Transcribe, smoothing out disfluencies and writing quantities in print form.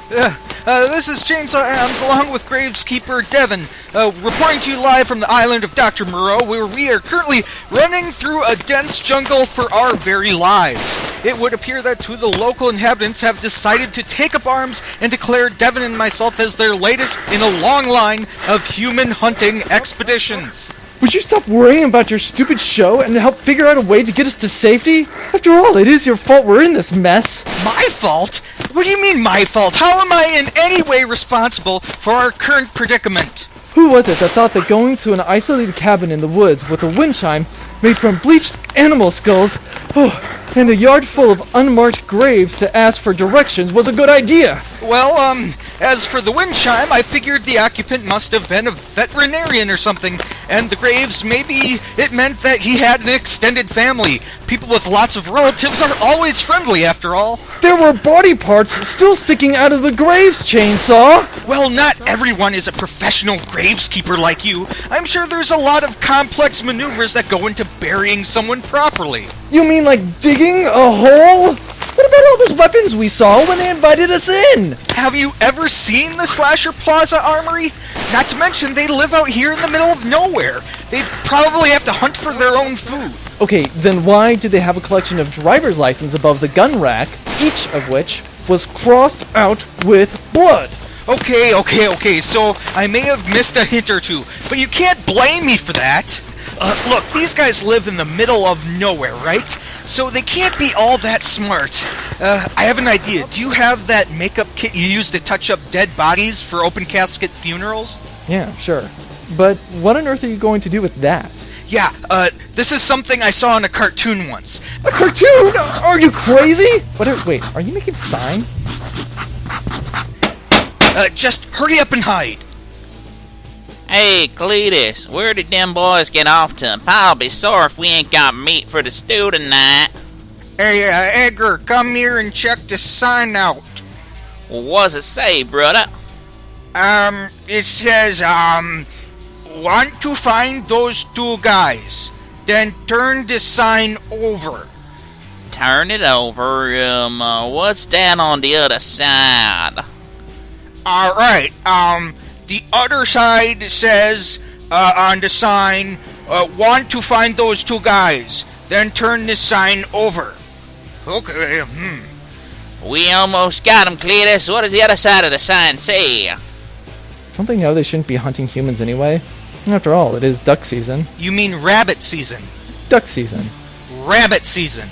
This is Chainsaw Adams along with Graveskeeper Devon, reporting to you live from the island of Dr. Moreau, where we are currently running through a dense jungle for our very lives. It would appear that two of the local inhabitants have decided to take up arms and declare Devon and myself as their latest in a long line of human hunting expeditions. Would you stop worrying about your stupid show and help figure out a way to get us to safety? After all, it is your fault we're in this mess. My fault? What do you mean my fault? How am I in any way responsible for our current predicament? Who was it that thought that going to an isolated cabin in the woods with a wind chime made from bleached animal skulls and a yard full of unmarked graves to ask for directions was a good idea? Well, as for the wind chime, I figured the occupant must have been a veterinarian or something, and the graves, maybe it meant that he had an extended family. People with lots of relatives are always friendly, after all. There were body parts still sticking out of the graves, Chainsaw! Well, not everyone is a professional graveskeeper like you. I'm sure there's a lot of complex maneuvers that go into burying someone properly. You mean like digging a hole? What about all those weapons we saw when they invited us in? Have you ever seen the Slasher Plaza Armory? Not to mention, they live out here in the middle of nowhere. They'd probably have to hunt for their own food. Okay, then why do they have a collection of driver's license above the gun rack, each of which was crossed out with blood? Okay, so I may have missed a hint or two, but you can't blame me for that. Look, these guys live in the middle of nowhere, right? So they can't be all that smart. I have an idea. Do you have that makeup kit you use to touch up dead bodies for open casket funerals? Yeah, sure. But what on earth are you going to do with that? Yeah, this is something I saw in a cartoon once. A cartoon? Are you crazy? Wait, are you making a sign? Just hurry up and hide. Hey, Cletus, where did them boys get off to? Pa'll be sore if we ain't got meat for the stew tonight. Hey, Edgar, come here and check the sign out. Well, what's it say, brother? It says, want to find those two guys. Then turn the sign over. Turn it over. What's that on the other side? Alright, the other side says, on the sign, want to find those two guys. Then turn this sign over. Okay, We almost got him, Cletus. What does the other side of the sign say? Don't they know they shouldn't be hunting humans anyway? After all, it is duck season. You mean rabbit season. Duck season. Rabbit season.